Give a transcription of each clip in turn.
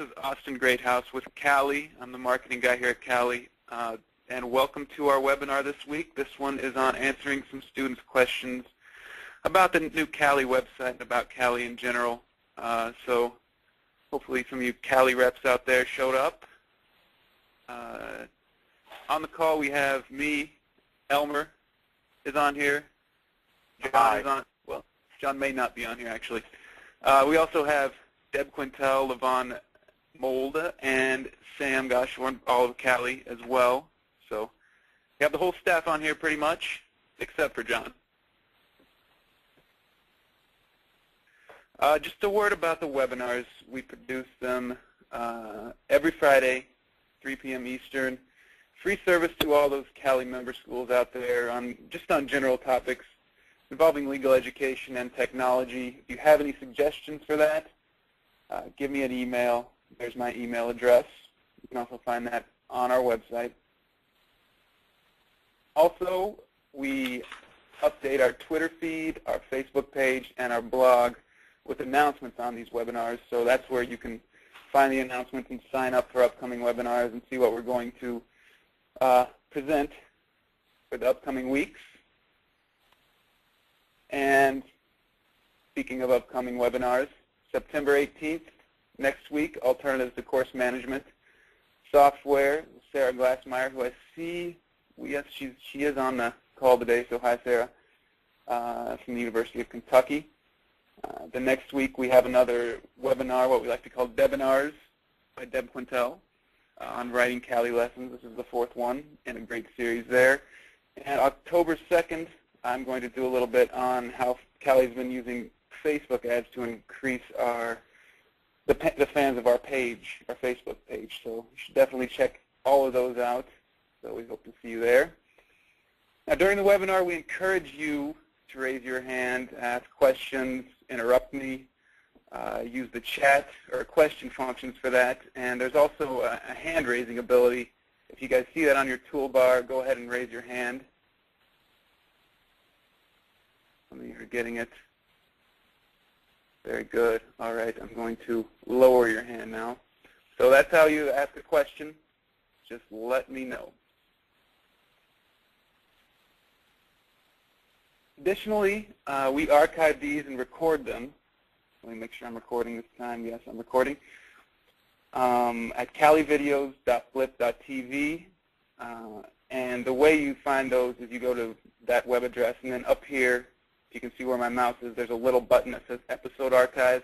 is Austin Greathouse with CALI. I'm the marketing guy here at CALI. And welcome to our webinar this week. This one is on answering some students' questions about the new CALI website and about CALI in general. So hopefully some of you CALI reps out there showed up. On the call we have me, Elmer is on here. John is on. Well, John may not be on here actually. We also have Deb Quentel, Levon Molda, and Sam Goshorn, all of CALI as well. So we have the whole staff on here pretty much, except for John. Just a word about the webinars. We produce them every Friday, 3 p.m. Eastern. Free service to all those CALI member schools out there just on general topics involving legal education and technology. If you have any suggestions for that, give me an email. There's my email address. You can also find that on our website. Also, we update our Twitter feed, our Facebook page, and our blog with announcements on these webinars. So that's where you can find the announcements and sign up for upcoming webinars and see what we're going to present for the upcoming weeks. And speaking of upcoming webinars, September 18th, next week, Alternatives to Course Management Software. Sarah Glassmeyer, who I see, yes, she is on the call today, so hi, Sarah, from the University of Kentucky. The next week, we have another webinar, what we like to call Debinars by Deb Quentel on writing CALI lessons. This is the 4th one in a great series there. And October 2nd, I'm going to do a little bit on how CALI's been using Facebook ads to increase the fans of our page, our Facebook page. So you should definitely check all of those out. So we hope to see you there. Now during the webinar, we encourage you to raise your hand, ask questions, interrupt me, use the chat or question functions for that. And there's also a hand-raising ability. If you guys see that on your toolbar, go ahead and raise your hand. Some of you are getting it. Very good. All right, I'm going to lower your hand now. So that's how you ask a question. Just let me know. Additionally, we archive these and record them. Let me make sure I'm recording this time. Yes, I'm recording. At calivideos.blip.tv. And the way you find those is you go to that web address, and then up here, you can see where my mouse is. There's a little button that says Episode Archive.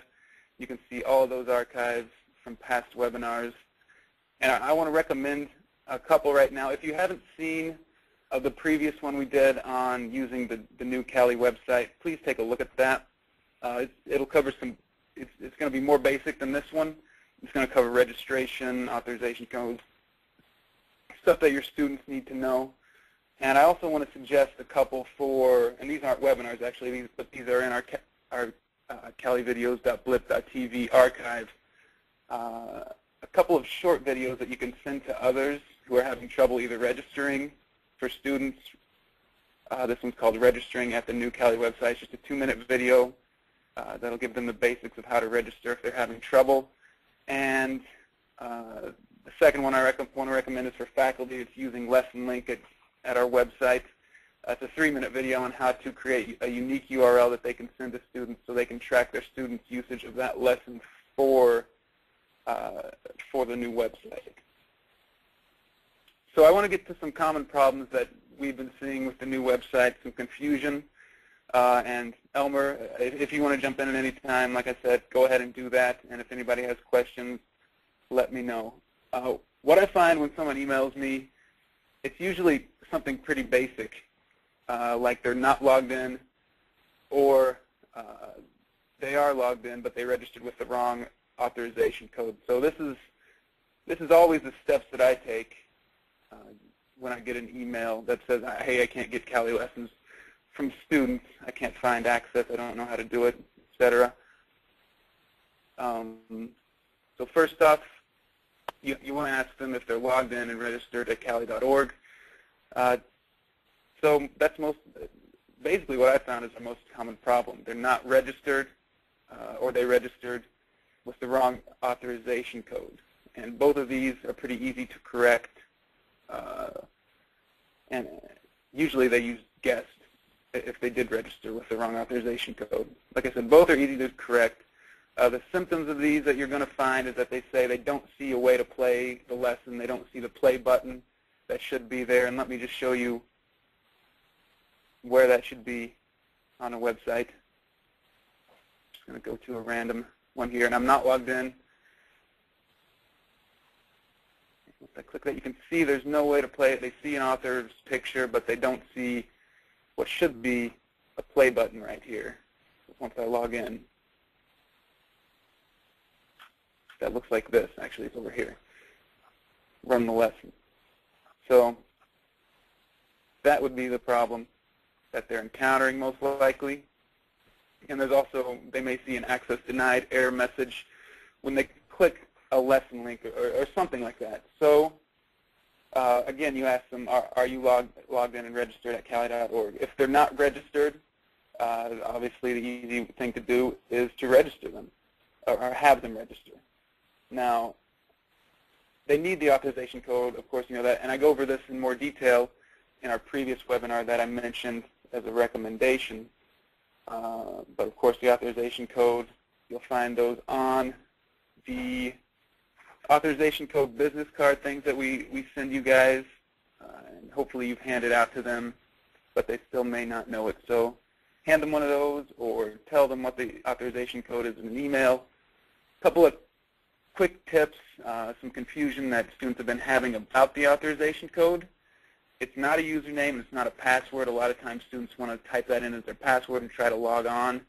You can see all of those archives from past webinars. And I want to recommend a couple right now. If you haven't seen the previous one we did on using the new CALI website, please take a look at that. It'll cover some, it's going to be more basic than this one. It's going to cover registration, authorization codes, stuff that your students need to know. And I also want to suggest a couple for, and these aren't webinars actually, but these are in our calivideos.blip.tv archive. A couple of short videos that you can send to others who are having trouble either registering for students. This one's called Registering at the New CALI Website. It's just a 2-minute video that'll give them the basics of how to register if they're having trouble. And the second one I want to recommend is for faculty. It's using Lesson Link at our website. It's a 3-minute video on how to create a unique URL that they can send to students so they can track their students' usage of that lesson for the new website. So I want to get to some common problems that we've been seeing with the new website, some confusion. And Elmer, if you want to jump in at any time, like I said, go ahead and do that. And if anybody has questions, let me know. What I find when someone emails me, it's usually something pretty basic, like they're not logged in, or they are logged in, but they registered with the wrong authorization code. So this is always the steps that I take when I get an email that says, hey, I can't get CALI lessons from students. I can't find access. I don't know how to do it, etc. So first off, you want to ask them if they're logged in and registered at cali.org. So that's basically what I found is the most common problem. They're not registered, or they registered with the wrong authorization code. And both of these are pretty easy to correct. And usually they use guessed if they did register with the wrong authorization code. Like I said, both are easy to correct. The symptoms of these that you're going to find is that they say they don't see a way to play the lesson. They don't see the play button that should be there. And let me just show you where that should be on a website. I'm going to go to a random one here, and I'm not logged in. Once I click that, you can see there's no way to play it. They see an author's picture, but they don't see what should be a play button right here. Once I log in, that looks like this. Actually, it's over here. Run the lesson. So that would be the problem that they're encountering most likely. And there's also, they may see an access denied error message when they click a lesson link or something like that. So again, you ask them, are you logged in and registered at CALI.org? If they're not registered, obviously the easy thing to do is to register them or have them register. Now, they need the authorization code, of course you know that, and I go over this in more detail in our previous webinar that I mentioned as a recommendation. But of course the authorization code, you'll find those on the authorization code business card things that we send you guys, and hopefully you've handed out to them, but they still may not know it. So hand them one of those or tell them what the authorization code is in an email. A couple of quick tips, some confusion that students have been having about the authorization code. It's not a username, it's not a password. A lot of times students want to type that in as their password and try to log on.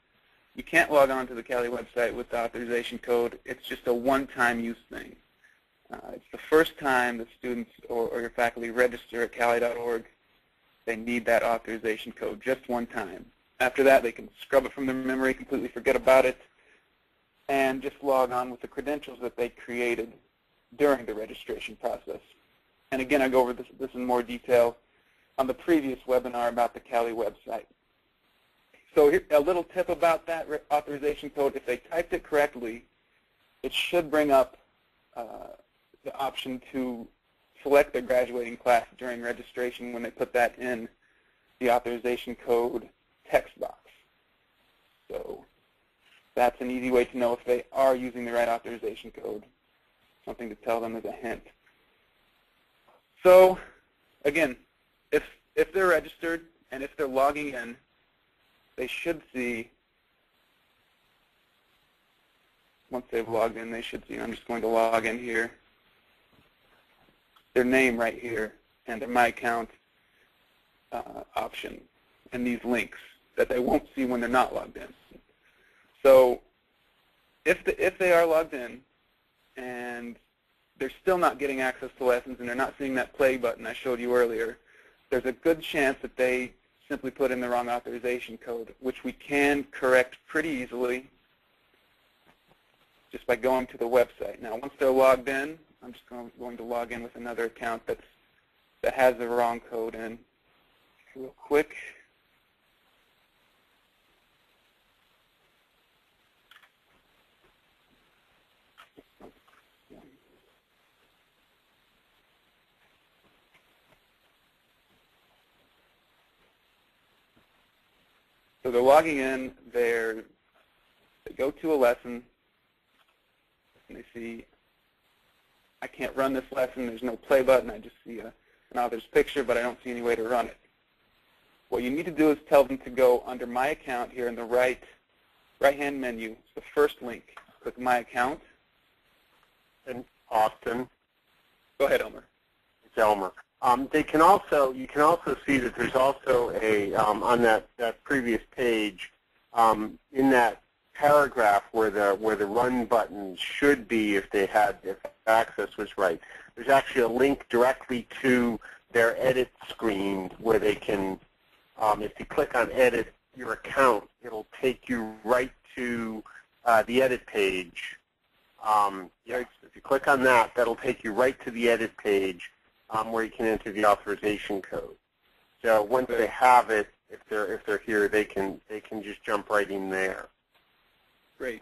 You can't log on to the CALI website with the authorization code. It's just a one-time use thing. It's the first time the students or your faculty register at CALI.org, they need that authorization code just one time. After that, they can scrub it from their memory, completely forget about it, and just log on with the credentials that they created during the registration process. And again, I go over this in more detail on the previous webinar about the CALI website. So here, a little tip about that authorization code, if they typed it correctly, it should bring up the option to select their graduating class during registration when they put that in the authorization code text box. So that's an easy way to know if they are using the right authorization code, something to tell them as a hint. So again, if they're registered and if they're logging in, they should see, once they've logged in, they should see, I'm just going to log in here, their name right here and their My Account option and these links that they won't see when they're not logged in. So if they are logged in and they're still not getting access to lessons and they're not seeing that play button I showed you earlier, there's a good chance that they simply put in the wrong authorization code, which we can correct pretty easily just by going to the website. Now, once they're logged in, I'm just going to log in with another account that has the wrong code in real quick. So they're logging in, they go to a lesson, and they see, I can't run this lesson, there's no play button, I just see an author's picture, but I don't see any way to run it. What you need to do is tell them to go under My Account here in the right-hand menu. It's the first link. Click My Account. And Austin. Go ahead, Elmer. It's Elmer. You can also see that there's also a on that previous page in that paragraph where the run button should be if access was right. There's actually a link directly to their edit screen where they can, if you click on edit your account, it'll take you right to the edit page. If you click on that, that'll take you right to the edit page. Where you can enter the authorization code. So once they have it, if they're here, they can just jump right in there. Great.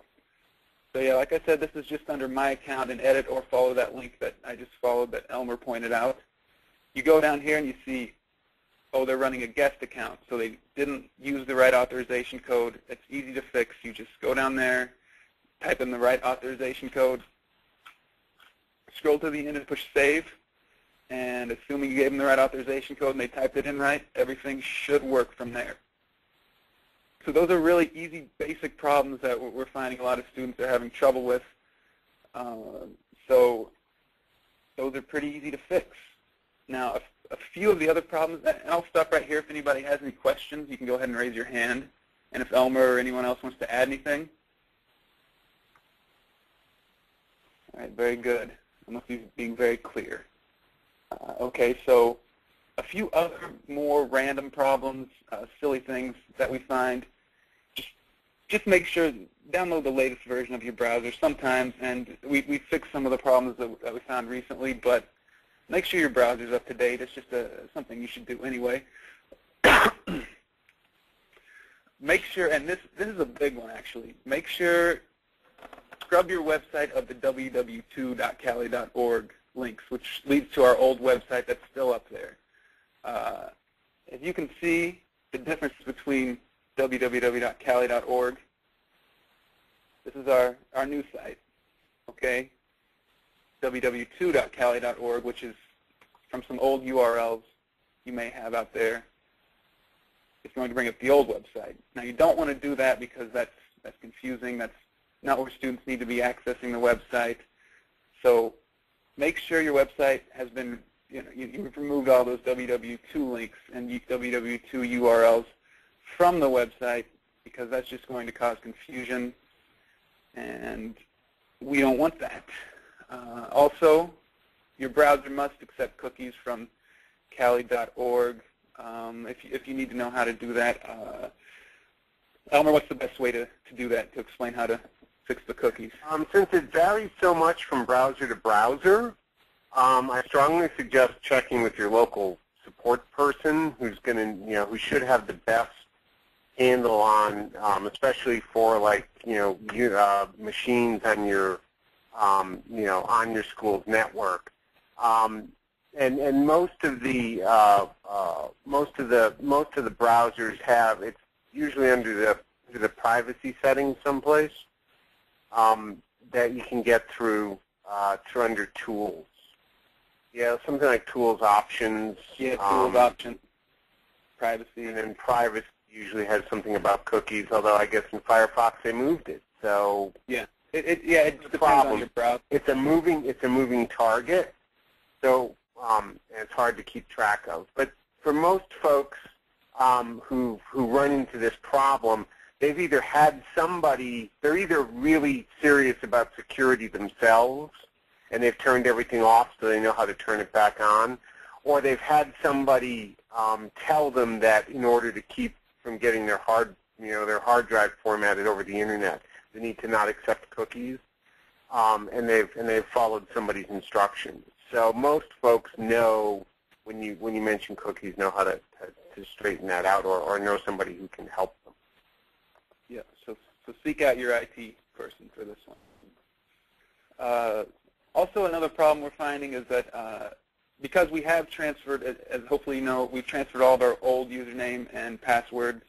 So yeah, like I said, this is just under My Account, and edit or follow that link that I just followed that Elmer pointed out. You go down here and you see, oh, they're running a guest account, so they didn't use the right authorization code. It's easy to fix. You just go down there, type in the right authorization code, scroll to the end and push save, and assuming you gave them the right authorization code and they typed it in right, everything should work from there. So those are really easy, basic problems that we're finding a lot of students are having trouble with. So those are pretty easy to fix. Now, a few of the other problems, and I'll stop right here. If anybody has any questions, you can go ahead and raise your hand. And if Elmer or anyone else wants to add anything. All right, very good. I must be being very clear. Okay, so a few other more random problems, silly things that we find. Just make sure, download the latest version of your browser sometimes, and we fixed some of the problems that we found recently, but make sure your browser's up to date. It's just something you should do anyway. Make sure, and this is a big one actually, make sure, scrub your website of the www.cali.org links, which leads to our old website that's still up there. If you can see the difference between www.cali.org, this is our new site, okay? www.cali.org, which is from some old URLs you may have out there. It's going to bring up the old website. Now, you don't want to do that because that's confusing. That's not where students need to be accessing the website. So make sure your website has been, you've removed all those www2 links and www2 URLs from the website, because that's just going to cause confusion, and we don't want that. Also, your browser must accept cookies from CALI.org. If you need to know how to do that, Elmer, what's the best way to do that, to explain how to fix the cookies? Since it varies so much from browser to browser, I strongly suggest checking with your local support person who's going to, who should have the best handle on, especially for machines on your, on your school's network. And most of the browsers have, it's usually under the privacy settings someplace that you can get through under tools. Yeah, something like tools options. Yeah, tools options, privacy. And then privacy usually has something about cookies, although I guess in Firefox they moved it. So yeah, it depends on your browser. It's a moving target. So and it's hard to keep track of. But for most folks who run into this problem, they've either had somebody, they're either really serious about security themselves, and they've turned everything off so they know how to turn it back on, or they've had somebody tell them that in order to keep from getting their hard drive formatted over the internet, they need to not accept cookies, and they've followed somebody's instructions. So most folks know when you mention cookies, know how to straighten that out, or know somebody who can help them. Yeah. So seek out your IT person for this one. Also, another problem we're finding is that because we have transferred, as hopefully you know, we've transferred all of our old username and passwords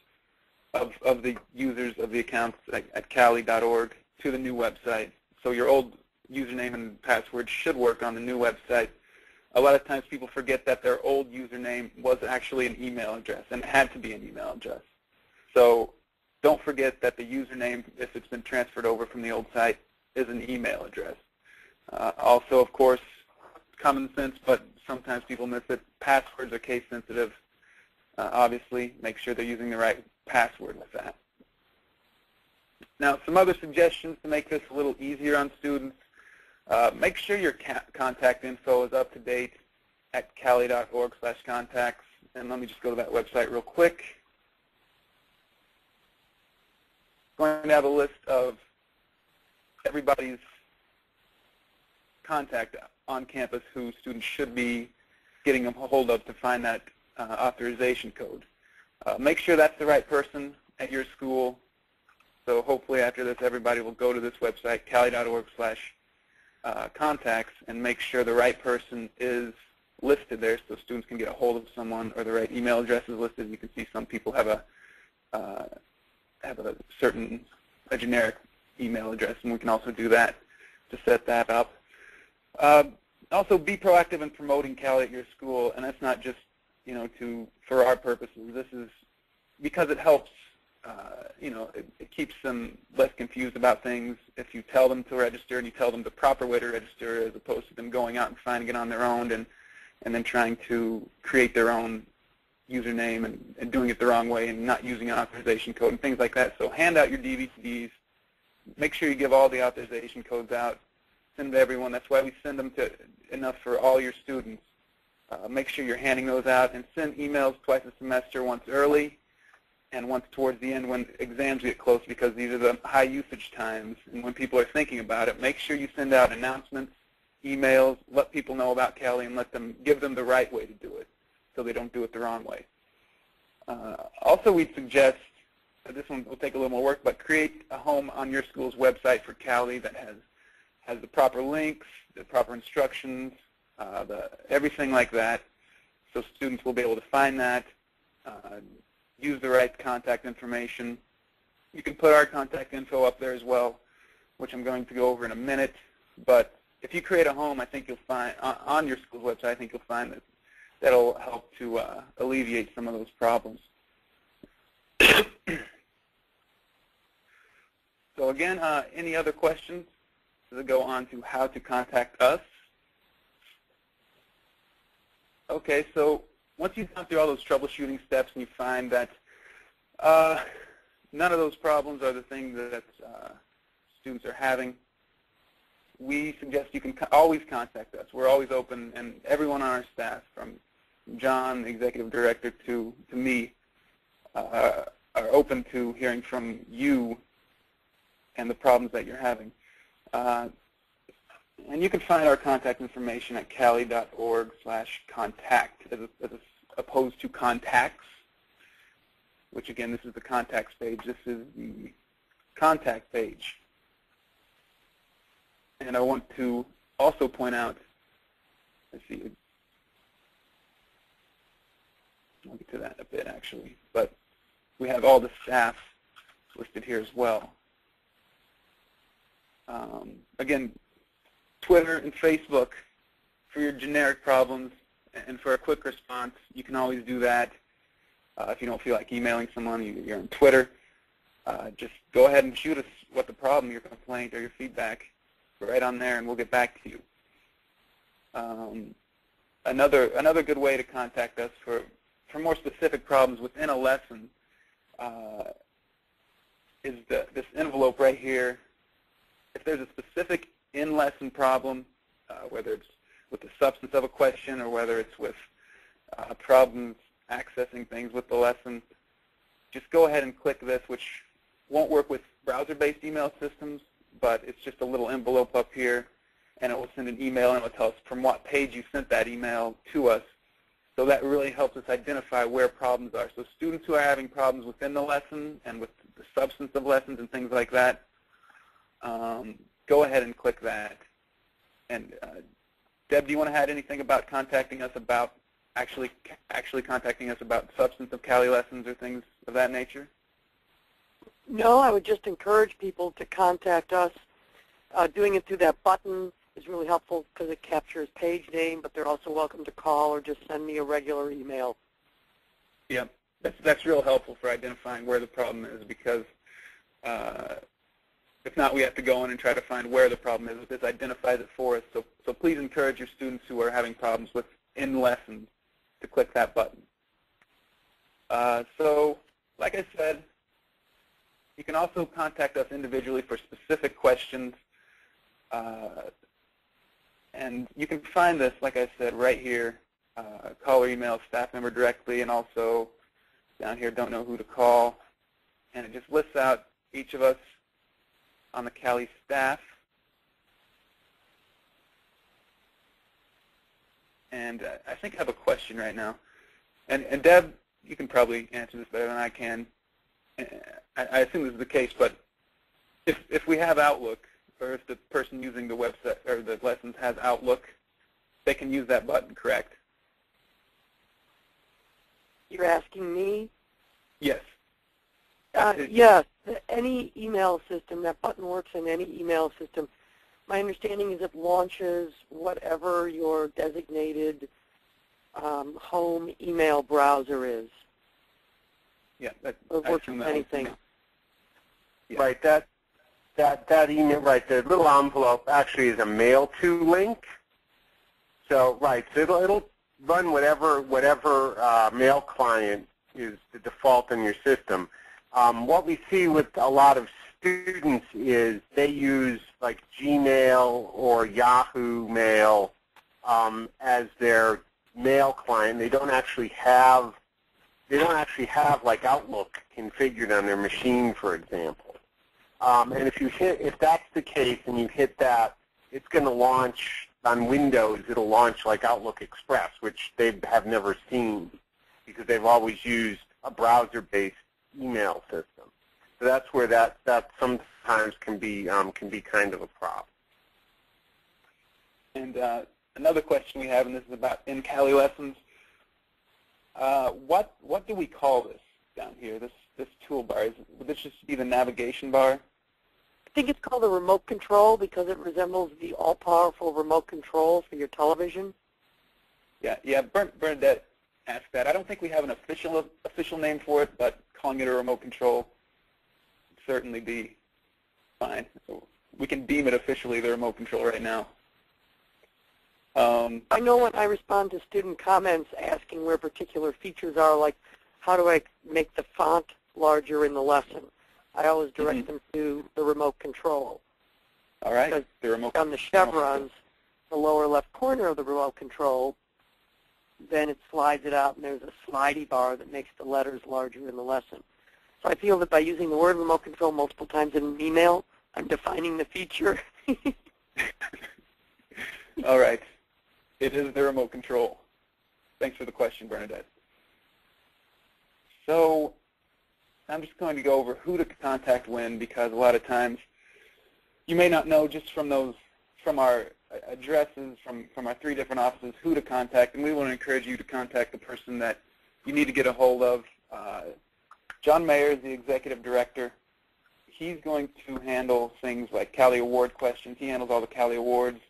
of the users of the accounts at cali.org to the new website. So your old username and password should work on the new website. A lot of times people forget that their old username was actually an email address, and it had to be an email address. So don't forget that the username, if it's been transferred over from the old site, is an email address. Also, of course, common sense, but sometimes people miss it. Passwords are case sensitive. Obviously, make sure they're using the right password with that. Now, some other suggestions to make this a little easier on students. Make sure your contact info is up to date at cali.org/contacts. And let me just go to that website real quick. Going to have a list of everybody's contact on campus who students should be getting a hold of to find that authorization code. Make sure that's the right person at your school. So hopefully after this, everybody will go to this website, cali.org/contacts, and make sure the right person is listed there so students can get a hold of someone, or the right email address is listed. You can see some people have a generic email address, and we can also do that to set that up. Also, be proactive in promoting CALI at your school, and that's not just for our purposes. This is because it helps. It keeps them less confused about things if you tell them to register and you tell them the proper way to register, as opposed to them going out and finding it on their own and then trying to create their own username and doing it the wrong way and not using an authorization code and things like that. So hand out your DVDs. Make sure you give all the authorization codes out. Send to everyone. That's why we send them to enough for all your students. Make sure you're handing those out, and send emails twice a semester, once early and once towards the end when exams get close, because these are the high usage times. And when people are thinking about it, make sure you send out announcements, emails, let people know about CALI, and give them the right way to do it so they don't do it the wrong way. Also, we'd suggest, this one will take a little more work, but create a home on your school's website for CALI that has the proper links, the proper instructions, everything like that, so students will be able to find that, use the right contact information. You can put our contact info up there as well, which I'm going to go over in a minute. But if you create a home, I think you'll find, on your school's website, I think you'll find that that'll help to alleviate some of those problems. So again, any other questions to go on to how to contact us? Okay, so once you've gone through all those troubleshooting steps and you find that none of those problems are the things that students are having, we suggest you can always contact us. We're always open, and everyone on our staff, from John, the executive director, to me, are open to hearing from you and the problems that you're having. And you can find our contact information at cali.org/contact as opposed to contacts, which again, this is the contacts page. This is the contact page. And I want to also point out, let's see, I'll get to that in a bit actually, but we have all the staff listed here as well. Again, Twitter and Facebook for your generic problems, and for a quick response, you can always do that. If you don't feel like emailing someone, you're on Twitter. Just go ahead and shoot us what the problem, your complaint, or your feedback right on there, and we'll get back to you. Another good way to contact us for more specific problems within a lesson is this envelope right here. If there's a specific in-lesson problem, whether it's with the substance of a question or whether it's with problems accessing things with the lesson, just go ahead and click this, which won't work with browser-based email systems, but it's just a little envelope up here, and it will send an email, and it will tell us from what page you sent that email to us. So that really helps us identify where problems are. So students who are having problems within the lesson and with the substance of lessons and things like that, go ahead and click that. And Deb, do you want to add anything about contacting us about actually contacting us about substance of CALI lessons or things of that nature? No, I would just encourage people to contact us. Doing it through that button is really helpful because it captures page name, but they're also welcome to call or just send me a regular email. Yeah, that's real helpful for identifying where the problem is, because if not, we have to go in and try to find where the problem is. This identifies it for us. So please encourage your students who are having problems within lessons to click that button. So like I said, you can also contact us individually for specific questions. And you can find this, like I said, right here. Call or email staff member directly, and also down here, don't know who to call. And it just lists out each of us on the CALI staff. And I think I have a question right now. And Deb, you can probably answer this better than I can. I assume this is the case, but if we have Outlook, or if the person using the website or the lessons has Outlook, they can use that button, correct? You're asking me? Yes. Yes, any email system, that button works in any email system. My understanding is it launches whatever your designated home email browser is. Yeah, It works with anything. Yeah. Right, that email, right, the little envelope actually is a mail to link. So, right, so it'll run whatever mail client is the default in your system. What we see with a lot of students is they use like Gmail or Yahoo Mail as their mail client. They don't actually have like Outlook configured on their machine, for example. And if that's the case and you hit that, it's going to launch on Windows. It'll launch like Outlook Express, which they have never seen because they've always used a browser-based email system. So that's where that sometimes can be kind of a problem. And another question we have, and this is about in CALI lessons. What do we call this down here? This toolbar, would this just be the navigation bar? I think it's called a remote control because it resembles the all-powerful remote control for your television. Yeah. Bernadette asked that. I don't think we have an official name for it, but calling it a remote control would certainly be fine. We can deem it officially the remote control right now. I know when I respond to student comments asking where particular features are, like how do I make the font larger in the lesson, I always direct them to the remote control. All right. The remote on the chevrons, the lower left corner of the remote control, then it slides it out, and there's a slidey bar that makes the letters larger in the lesson. So I feel that by using the word remote control multiple times in an email, I'm defining the feature. All right. It is the remote control. Thanks for the question, Bernadette. So I'm just going to go over who to contact when, because a lot of times you may not know just from our addresses, from our 3 different offices, who to contact, and we want to encourage you to contact the person that you need to get a hold of. John Mayer is the executive director. He's going to handle things like CALI award questions. He handles all the CALI awards.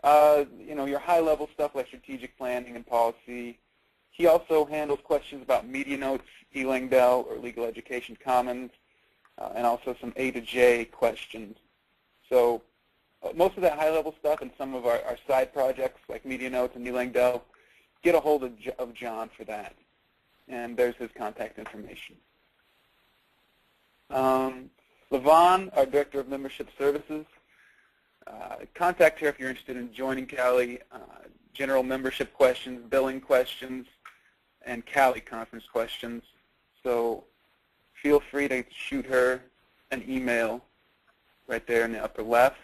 Your high-level stuff like strategic planning and policy. He also handles questions about media notes, eLangdell, or Legal Education Commons, and also some A to J questions. So most of that high-level stuff and some of our side projects like media notes and eLangdell, get a hold of John for that. And there's his contact information. LaVon, our Director of Membership Services, contact her if you're interested in joining CALI, general membership questions, billing questions, and CALI conference questions. So feel free to shoot her an email right there in the upper left.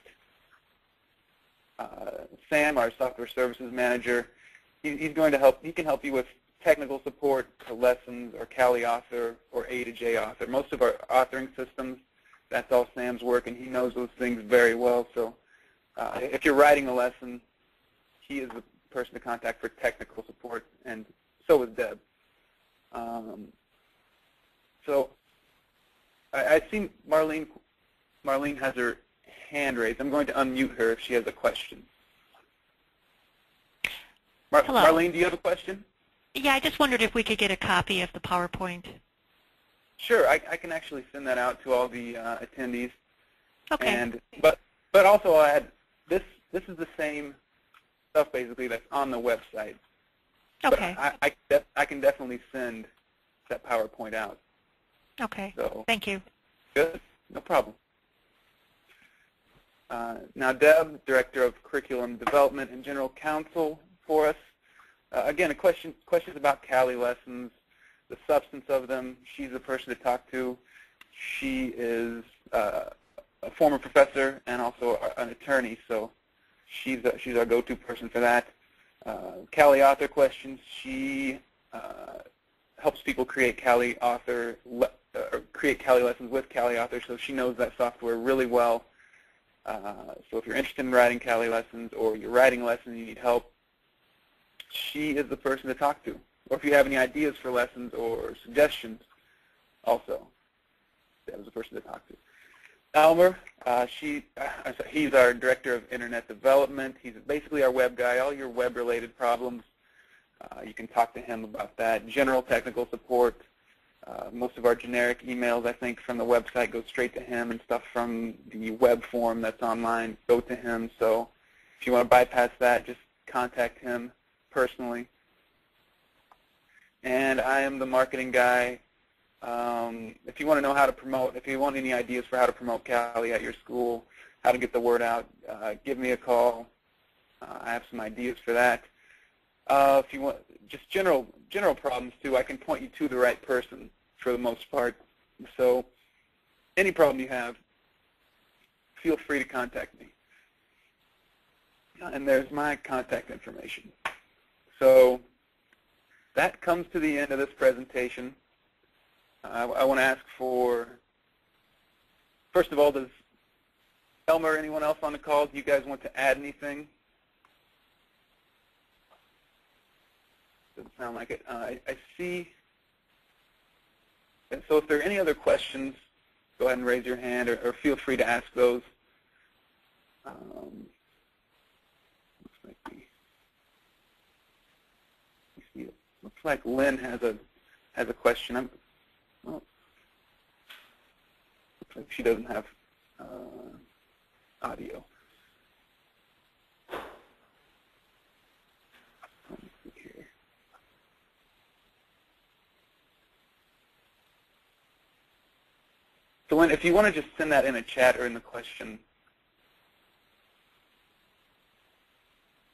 Sam, our Software Services Manager, he's going to help. He can help you with technical support for lessons or CALI Author or A to J Author. Most of our authoring systems, that's all Sam's work, and he knows those things very well. So if you're writing a lesson, he is the person to contact for technical support, and so is Deb. So I see Marlene has her hand raised. I'm going to unmute her if she has a question. Hello. Marlene, do you have a question? Yeah, I just wondered if we could get a copy of the PowerPoint. Sure, I can actually send that out to all the attendees. Okay. And but also I'll add this is the same stuff basically that's on the website. Okay. But I can definitely send that PowerPoint out. Okay. So thank you. Good, no problem. Now Deb, Director of Curriculum Development and General Counsel for us. Again, questions about CALI lessons, the substance of them. She's the person to talk to. She is a former professor and also an attorney, so she's our go-to person for that. CALI author questions. She helps people create CALI author or create CALI lessons with CALI Author, so she knows that software really well. So if you're interested in writing CALI lessons or you're writing lessons and you need help, she is the person to talk to. Or if you have any ideas for lessons or suggestions, also, that is the person to talk to. Elmer, he's our Director of Internet Development. He's basically our web guy. All your web-related problems, you can talk to him about that. General technical support. Most of our generic emails, I think, from the website go straight to him, and stuff from the web form that's online go to him. So if you want to bypass that, just contact him personally. And I am the marketing guy. If you want to know how to promote, if you want any ideas for how to promote CALI at your school, how to get the word out, give me a call. I have some ideas for that. If you want just general problems too, I can point you to the right person for the most part. So any problem you have, feel free to contact me. And there's my contact information. So that comes to the end of this presentation. I want to ask for, first of all, does Elmer or anyone else on the call, do you guys want to add anything? Doesn't sound like it. I see. And so if there are any other questions, go ahead and raise your hand, or feel free to ask those. Looks like Lynn has a question. Well, looks like she doesn't have audio. Let me see here. So Lynn, if you want to just send that in a chat or in the question.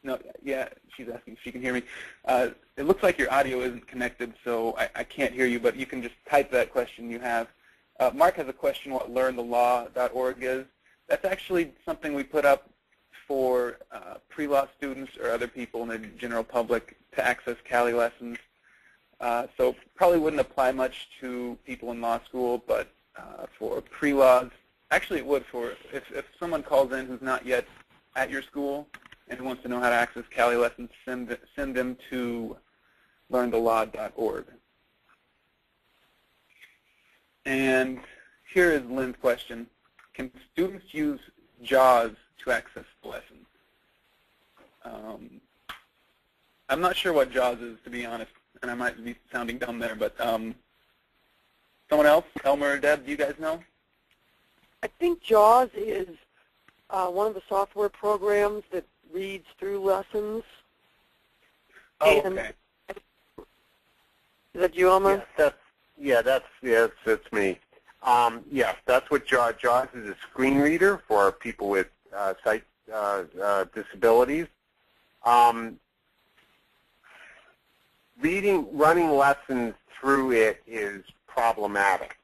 No, yeah, she's asking if she can hear me. It looks like your audio isn't connected, so I can't hear you, but you can just type that question you have. Mark has a question what learnthelaw.org is. That's actually something we put up for pre-law students or other people in the general public to access CALI lessons. So probably wouldn't apply much to people in law school, but for pre-laws, actually it would for, if someone calls in who's not yet at your school and wants to know how to access CALI lessons, send them to learnthelaw.org. And here is Lynn's question. Can students use JAWS to access the lesson? I'm not sure what JAWS is, to be honest, and I might be sounding dumb there, but someone else, Elmer or Deb, do you guys know? I think JAWS is one of the software programs that reads through lessons. Oh, and okay. Is that you, Elmer? That's me. Yes, that's what JAWS is, a screen reader for people with sight disabilities. Running lessons through it is problematic.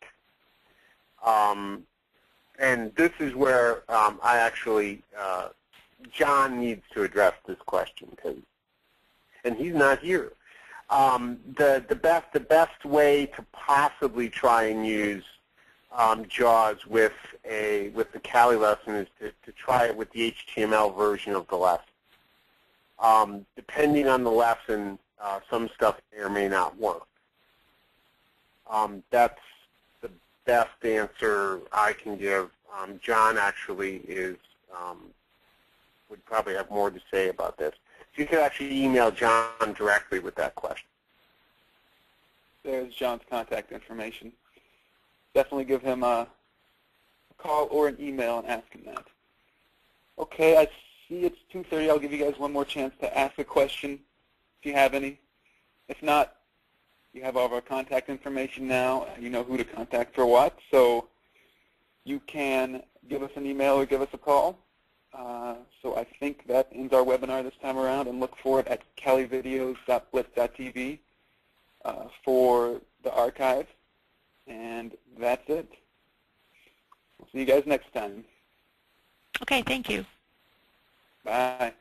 And this is where I actually, John needs to address this question, and he's not here. The best way to possibly try and use JAWS with the CALI lesson is to try it with the HTML version of the lesson. Depending on the lesson, some stuff may or may not work. That's the best answer I can give. John actually would probably have more to say about this. So you could actually email John directly with that question. There's John's contact information. Definitely give him a call or an email and ask him that. Okay, I see it's 2:30. I'll give you guys one more chance to ask a question if you have any. If not, you have all of our contact information now. You know who to contact for what. So you can give us an email or give us a call. So I think that ends our webinar this time around, and look for it at calivideos.blitz.tv for the archive. And that's it. We'll see you guys next time. Okay, thank you. Bye.